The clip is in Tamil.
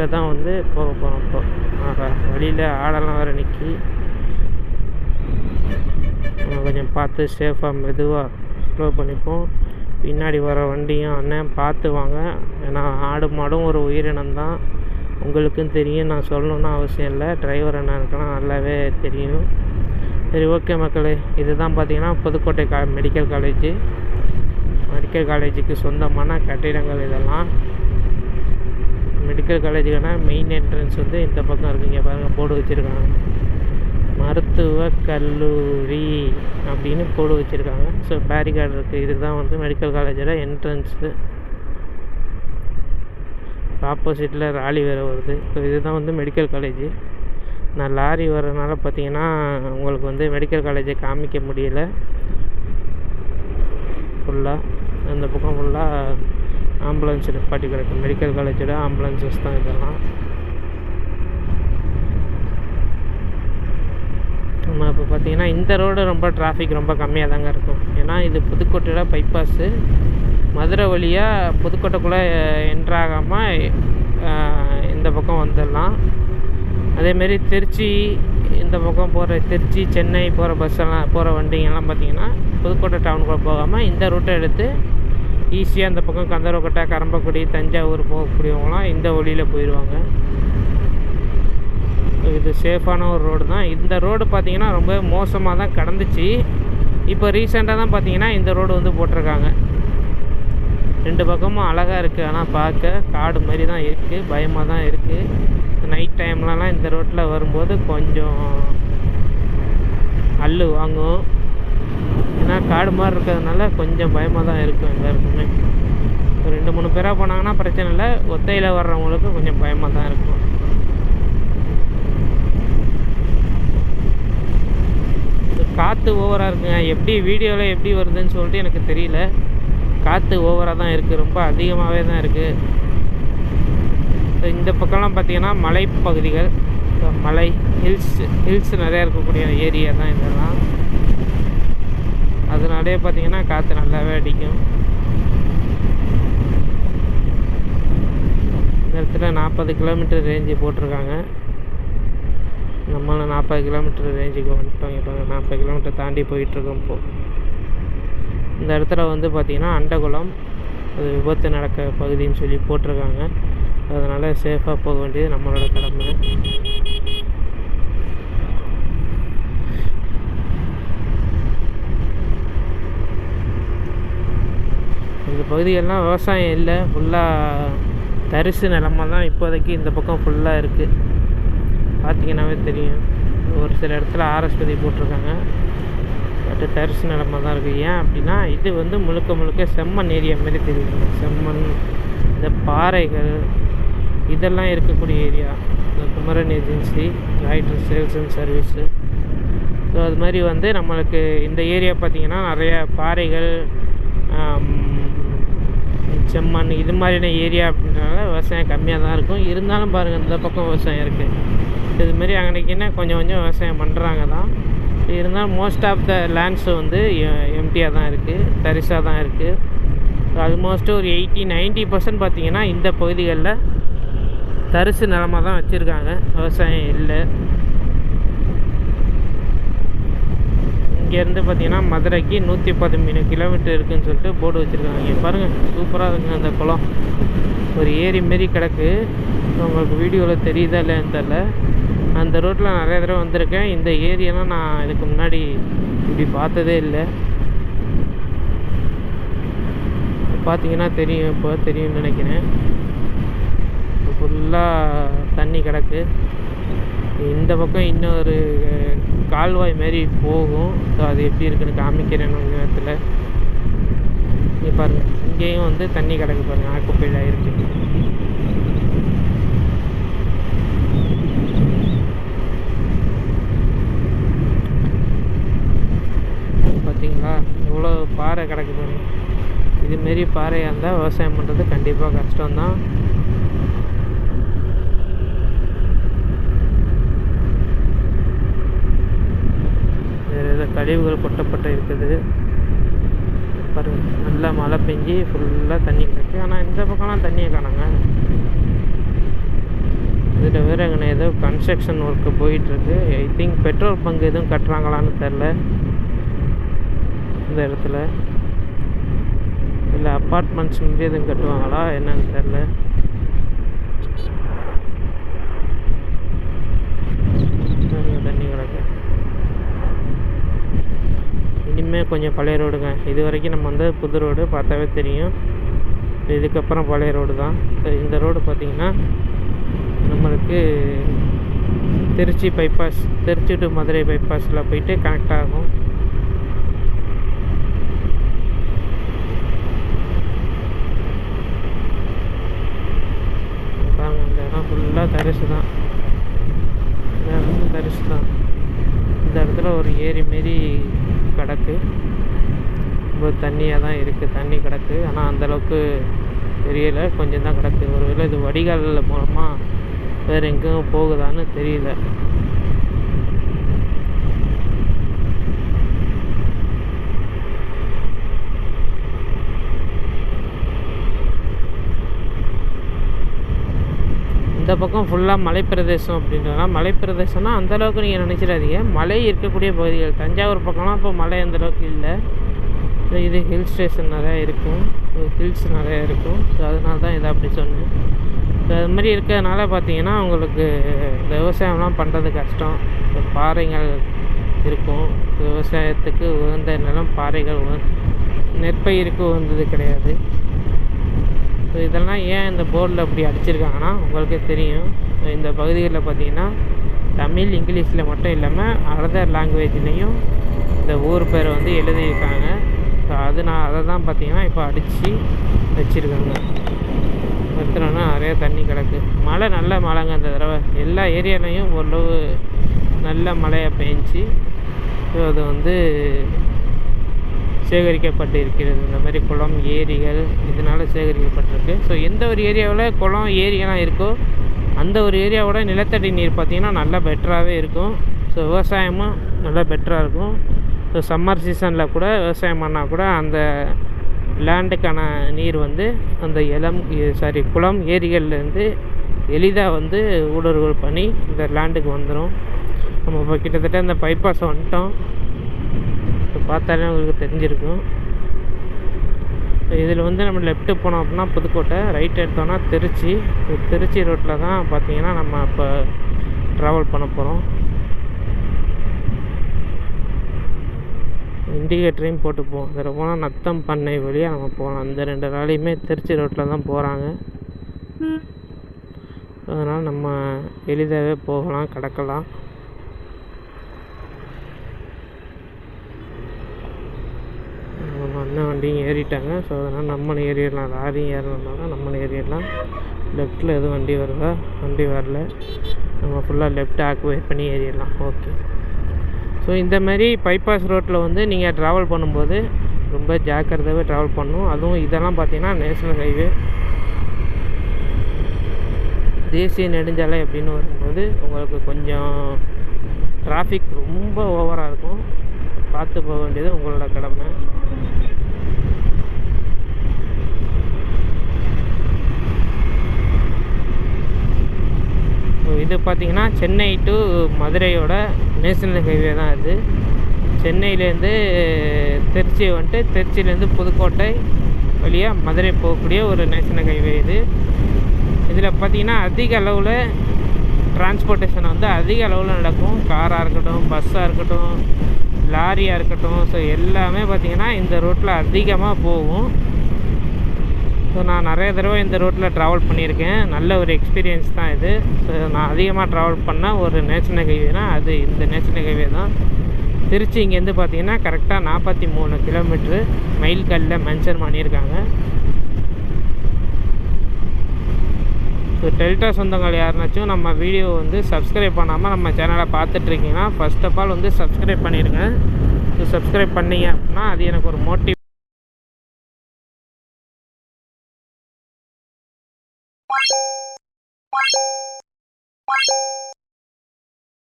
வழியில் தான் வந்து போக போகிறோம். இப்போ வழியில் ஆடெல்லாம் வேறு நிற்கி, நம்ம கொஞ்சம் பார்த்து சேஃபாக மெதுவாக ஸ்லோ பண்ணிப்போம். பின்னாடி வர வண்டியும் அண்ணன் பார்த்து வாங்க. ஏன்னா ஆடு மாடும் ஒரு உயிரினம் தான், உங்களுக்கும் தெரியும், நான் சொல்லணுன்னு அவசியம் இல்லை. டிரைவர் அண்ணனுக்கெல்லாம் நல்லாவே தெரியும். சரி, ஓகே மக்களே, இதுதான் பார்த்தீங்கன்னா புதுக்கோட்டை மெடிக்கல் காலேஜு. மெடிக்கல் காலேஜுக்கு சொந்தமான கட்டிடங்கள் இதெல்லாம். மெடிக்கல் காலேஜுக்கான மெயின் என்ட்ரன்ஸ் வந்து இந்த பக்கம் இருக்குங்க. பாருங்கள், போர்டு வச்சுருக்காங்க, மருத்துவ கல்லூரி அப்படின்னு போர்டு வச்சுருக்காங்க. ஸோ பேரிகார்டு இருக்குது. இதுதான் வந்து மெடிக்கல் காலேஜோட என்ட்ரன்ஸு. ஆப்போசிட்டில் ராலி வேறு வருது. ஸோ இதுதான் வந்து மெடிக்கல் காலேஜு. நான் லாரி வர்றதுனால பார்த்தீங்கன்னா உங்களுக்கு வந்து மெடிக்கல் காலேஜை காமிக்க முடியல ஃபுல்லாக. அந்த பக்கம் ஃபுல்லாக ஆம்புலன்ஸ் நிப்பாட்டி கிடக்கு. மெடிக்கல் காலேஜோட ஆம்புலன்ஸஸ் தான் இதெல்லாம். நம்ம இப்போ பார்த்தீங்கன்னா இந்த ரோடு ரொம்ப டிராஃபிக் ரொம்ப கம்மியாக தாங்க இருக்கும். ஏன்னா இது புதுக்கோட்டையோட பைபாஸு. மதுரை வழியாக புதுக்கோட்டைக்குள்ளே என்ட்ராகாமல் இந்த பக்கம் வந்துடலாம். அதேமாரி திருச்சி இந்த பக்கம் போகிற, திருச்சி சென்னை போகிற பஸ்ஸெல்லாம் போகிற வண்டிங்கெல்லாம் பார்த்திங்கன்னா புதுக்கோட்டை டவுனுக்குள்ளே போகாமல் இந்த ரூட்டை எடுத்து ஈஸியாக இந்த பக்கம் கந்தரக்கோட்டை, கரம்பக்குடி, தஞ்சாவூர் போகக்கூடியவங்களாம் இந்த வழியில் போயிடுவாங்க. இது சேஃபான ஒரு ரோடு தான். இந்த ரோடு பார்த்திங்கன்னா ரொம்ப மோசமாக தான் கடந்துச்சு. இப்போ ரீசெண்டாக தான் பார்த்திங்கன்னா இந்த ரோடு வந்து போட்டிருக்காங்க. ரெண்டு பக்கமும் அழகாக இருக்குது. ஆனால் பார்க்க காடு மாதிரி தான் இருக்குது, பயமாக தான் இருக்குது. நைட் டைம்லலாம் இந்த ரோட்டில் வரும்போது கொஞ்சம் அல்லு வாங்கும். ஏன்னா காடு மாதிரி இருக்கிறதுனால கொஞ்சம் பயமாக தான் இருக்கும் எல்லாருக்குமே. ஒரு 2-3 பேராக போனாங்கன்னா பிரச்சனை இல்லை, ஒத்தையில் வர்றவங்களுக்கு கொஞ்சம் பயமாக தான் இருக்கும். காற்று ஓவராக இருக்குங்க. எப்படி வீடியோவில் எப்படி வருதுன்னு சொல்லிட்டு எனக்கு தெரியல. காற்று ஓவராக தான் இருக்குது, ரொம்ப அதிகமாகவே தான் இருக்குது. இந்த பக்கம்லாம் பார்த்திங்கன்னா மலைப்பகுதிகள், மலை ஹில்ஸ் நிறையா இருக்கக்கூடிய ஏரியா தான் இதெல்லாம். அதனாலே பார்த்திங்கன்னா காற்று நல்லாவே அடிக்கும். இந்த இடத்துல 40 கிலோமீட்டர் ரேஞ்சு போட்டிருக்காங்க. நம்மளும் 40 கிலோமீட்டர் ரேஞ்சுக்கு வந்துட்டோம். இப்போ 40 கிலோமீட்டர் தாண்டி போயிட்டுருக்கோம். இப்போது இந்த இடத்துல வந்து பார்த்திங்கன்னா அண்டகுளம், அது விபத்து நடக்க பகுதின்னு சொல்லி போட்டிருக்காங்க. அதனால் சேஃபாக போக வேண்டியது நம்மளோட கடமை. இந்த பகுதியெல்லாம் விவசாயம் இல்லை, ஃபுல்லாக தரிசு நிலமாக தான் இப்போதைக்கு இந்த பக்கம் ஃபுல்லாக இருக்குது. பார்த்திங்கன்னாவே தெரியும். ஒரு சில இடத்துல ஆர்எஸ்பதி போட்டிருக்காங்க, பட் தரிசு நிலமாக தான் இருக்குது. ஏன் அப்படின்னா இது வந்து முழுக்க செம்மண் ஏரியா மாரி தெரியுது. செம்மண், இந்த பாறைகள் இதெல்லாம் இருக்கக்கூடிய ஏரியா. இந்த Kumaran agency, rider sales and service. So அது மாதிரி வந்து நம்மளுக்கு இந்த ஏரியா பார்த்திங்கன்னா நிறைய பாறைகள், செம்மண் இது மாதிரியான ஏரியா அப்படின்றனால விவசாயம் கம்மியாக தான் இருக்கும். இருந்தாலும் பாருங்கள், இந்த பக்கம் விவசாயம் இருக்குது. இதுமாரி அன்றைக்கின்னா கொஞ்சம் விவசாயம் பண்ணுறாங்க தான். இருந்தாலும் மோஸ்ட் ஆஃப் த லேண்ட்ஸ் வந்து எம்டியாக தான் இருக்குது, தரிசாக தான் இருக்குது. ஆல்மோஸ்ட்டு ஒரு 80-90% பார்த்திங்கன்னா இந்த பகுதிகளில் தரிசு நிலமாக தான் வச்சுருக்காங்க, விவசாயம் இல்லை. இங்கேருந்து பார்த்திங்கன்னா மதுரைக்கு 113 கிலோமீட்டர் இருக்குதுன்னு சொல்லிட்டு போர்டு வச்சுருக்காங்க. இங்கே பாருங்கள், சூப்பராக இருக்குங்க அந்த குளம். ஒரு ஏரி மாரி கிடக்கு. உங்களுக்கு வீடியோவில் தெரியுதா இல்லைன்னு தெரில. அந்த ரோட்டில் நிறைய தடவை வந்திருக்கேன். இந்த ஏரியெல்லாம் நான் இதுக்கு முன்னாடி இப்படி பார்த்ததே இல்லை. பார்த்தீங்கன்னா தெரியும், இப்போ தெரியும்னு நினைக்கிறேன். ஃபுல்லாக தண்ணி கிடக்கு. இந்த பக்கம் இன்னொரு கால்வாய் மாரி போகும். ஸோ அது எப்படி இருக்குன்னு காமிக்கிறேன் கொஞ்ச நேரத்தில். இங்கே பாருங்கள், இங்கேயும் வந்து தண்ணி கிடக்கு பாருங்கள், ஆக்குப்பையில் இருக்குது. பார்த்தீங்களா எவ்வளோ பாறை கிடக்கு பாருங்கள். இதுமாரி பாறையாக இருந்தால் விவசாயம் பண்ணுறது கண்டிப்பாக கஷ்டம்தான். வேறு ஏதோ கழிவுகள் கொட்டப்பட்டு இருக்குது பாருங்கள். நல்லா மழை பெஞ்சி ஃபுல்லாக தண்ணி கிடக்கு. ஆனால் இந்த பக்கம்லாம் தண்ணியை காணாங்க. இதில் வேறு எங்கே ஏதோ கன்ஸ்ட்ரக்ஷன் ஒர்க்கு போயிட்டுருக்கு. ஐ திங்க் பெட்ரோல் பங்க் எதுவும் கட்டுறாங்களான்னு தெரில இந்த இடத்துல. இல்லை அப்பார்ட்மெண்ட்ஸ் மாதிரி எதுவும் கட்டுவாங்களா என்னன்னு தெரில. தண்ணி கிடக்கு. இனிமேல் கொஞ்சம் பழைய ரோடுங்க. இது வரைக்கும் நம்ம வந்து புது ரோடு பார்த்தாவே தெரியும். இதுக்கப்புறம் பழைய ரோடு தான். இந்த ரோடு பார்த்திங்கன்னா நம்மளுக்கு திருச்சி பைபாஸ், திருச்சி டு மதுரை பைபாஸில் போயிட்டு கனெக்ட் ஆகும். பாருங்கள், இந்த இடம் ஃபுல்லாக தரிசு தான். இந்த இடம் தரிசு தான். இந்த இடத்துல ஒரு ஏரி மாரி கிடக்கு. ரொம்ப தண்ணியாக தான் இருக்குது, தண்ணி கிடக்கு. ஆனால் அந்தளவுக்கு தெரியலை, கொஞ்சம் தான் கிடக்கு. ஒருவேளை இது வடிகால் மூலமாக வேறு எங்கேயும் போகுதான்னு தெரியல. இந்த பக்கம் ஃபுல்லாக மலைப்பிரதேசம் அப்படின்றனா, மலைப்பிரதேசம்னா அந்தளவுக்கு நீங்கள் நினச்சிடாதீங்க. மலை இருக்கக்கூடிய பகுதிகள். தஞ்சாவூர் பக்கம்லாம் இப்போ மலை அந்தளவுக்கு இல்லை. இது ஹில் ஸ்டேஷன் நிறையா இருக்கும், ஹில்ஸ் நிறையா இருக்கும். ஸோ அதனால தான் இதை அப்படி சொன்னேன். ஸோ அது மாதிரி இருக்கிறதுனால பார்த்தீங்கன்னா உங்களுக்கு இந்த விவசாயம்லாம் பண்ணுறது கஷ்டம். இப்போ பாறைகள் இருக்கும். விவசாயத்துக்கு உகந்த நிலம் பாறைகள், நெற்பயிருக்கு உகந்தது கிடையாது. ஸோ இதெல்லாம் ஏன் இந்த போர்டில் அப்படி அடிச்சிருக்காங்கன்னா உங்களுக்கே தெரியும். இந்த பகுதிகளில் பார்த்தீங்கன்னா தமிழ் இங்கிலீஷில் மட்டும் இல்லாமல் அதர் லாங்குவேஜ்லேயும் இந்த ஊர் பேரை வந்து எழுதியிருக்காங்க. ஸோ அதை தான் பார்த்தீங்கன்னா இப்போ அடித்து வச்சுருக்காங்க. பார்த்தோன்னா நிறைய தண்ணி கிடக்கு. மழை நல்ல மழைங்க இந்த தடவை. எல்லா ஏரியாலையும் ஓரளவு நல்ல மழையை பெஞ்சு ஸோ அது வந்து சேகரிக்கப்பட்டு இருக்கிறது. இந்த மாதிரி குளம் ஏரிகள் இதனால் சேகரிக்கப்பட்டிருக்கு. ஸோ எந்த ஒரு ஏரியாவில் குளம் ஏரியெல்லாம் இருக்கோ அந்த ஒரு ஏரியாவோட நிலத்தடி நீர் பார்த்திங்கன்னா நல்லா பெட்டராகவே இருக்கும். ஸோ விவசாயமும் நல்லா பெட்டராக இருக்கும். ஸோ சம்மர் சீசனில் கூட விவசாயம் பண்ணால் கூட அந்த லேண்டுக்கான நீர் வந்து அந்த குளம் ஏரிகள்லேருந்து எளிதாக வந்து ஊடுருவல் பண்ணி இந்த லேண்டுக்கு வந்துடும். நம்ம இப்போ கிட்டத்தட்ட இந்த பைபாஸ் வந்துட்டோம். இப்போ பார்த்தாலே உங்களுக்கு தெரிஞ்சிருக்கும். இதில் வந்து நம்ம லெஃப்ட்டு போனோம் அப்படின்னா புதுக்கோட்டை, ரைட் எடுத்தோம்னா திருச்சி. திருச்சி ரோட்டில் தான் பார்த்திங்கன்னா நம்ம இப்போ ட்ராவல் பண்ண போகிறோம். இண்டிகேட்டரையும் போட்டு போவோம். அதில் போனால் நத்தம் பண்ணை வழியாக நம்ம போகலாம். அந்த 2 நாளையுமே திருச்சி ரோட்டில் தான் போகிறாங்க. அதனால் நம்ம எளிதாகவே போகலாம், கடக்கலாம். நம்ம அண்ணன் வண்டியும் ஏறிட்டாங்க. ஸோ அதனால் நம்மளும் ஏறிடலாம். லாரியும் ஏறணும்னால நம்மளும் ஏறிடலாம். லெஃப்ட்டில் எதுவும் வண்டி வருதா? வண்டி வரல. நம்ம ஃபுல்லாக லெஃப்ட் ஆக்குபை பண்ணி ஏறிடலாம். ஓகே. ஸோ இந்த மாதிரி பைபாஸ் ரோட்டில் வந்து நீங்கள் ட்ராவல் பண்ணும்போது ரொம்ப ஜாக்கிரதாகவே ட்ராவல் பண்ணணும். அதுவும் இதெல்லாம் பார்த்தீங்கன்னா நேஷ்னல் ஹைவே, தேசிய நெடுஞ்சாலை அப்படின்னு வரும்போது உங்களுக்கு கொஞ்சம் டிராஃபிக் ரொம்ப ஓவராக இருக்கும். பார்த்து போக வேண்டியது உங்களோட கடமை. இது பார்த்திங்கன்னா சென்னை டு மதுரையோட நேஷனல் ஹைவே தான் இது. சென்னையிலேருந்து திருச்சி வந்துட்டு திருச்சியிலேருந்து புதுக்கோட்டை வழியாக மதுரை போகக்கூடிய ஒரு நேஷனல் ஹைவே இது. இதில் பார்த்திங்கன்னா அதிக அளவில் டிரான்ஸ்போர்ட்டேஷன் வந்து அதிக அளவில் நடக்கும். காராக இருக்கட்டும், பஸ்ஸாக இருக்கட்டும், லாரியாக இருக்கட்டும். ஸோ எல்லாமே பார்த்திங்கன்னா இந்த ரோட்டில் அதிகமாக போகும். ஸோ நான் நிறைய தடவை இந்த ரோட்டில் ட்ராவல் பண்ணியிருக்கேன். நல்ல ஒரு எக்ஸ்பீரியன்ஸ் தான் இது. ஸோ நான் அதிகமாக ட்ராவல் பண்ண ஒரு நேஷனல் ஹைவேனா அது இந்த நேஷனல் ஹைவே தான். திருச்சி இங்கேருந்து பார்த்தீங்கன்னா கரெக்டாக 43 கிலோமீட்ரு மைல் கல்லில் மென்ஷன் பண்ணியிருக்காங்க. ஸோ டெல்டா சொந்தங்கள் யாருனாச்சும் நம்ம வீடியோ வந்து சப்ஸ்கிரைப் பண்ணாமல் நம்ம சேனலை பார்த்துட்ருக்கீங்கன்னா ஃபர்ஸ்ட் ஆஃப் ஆல் வந்து சப்ஸ்கிரைப் பண்ணிடுங்க. ஸோ சப்ஸ்கிரைப் பண்ணிங்க அப்படின்னா அது எனக்கு ஒரு மோட்டிவ்.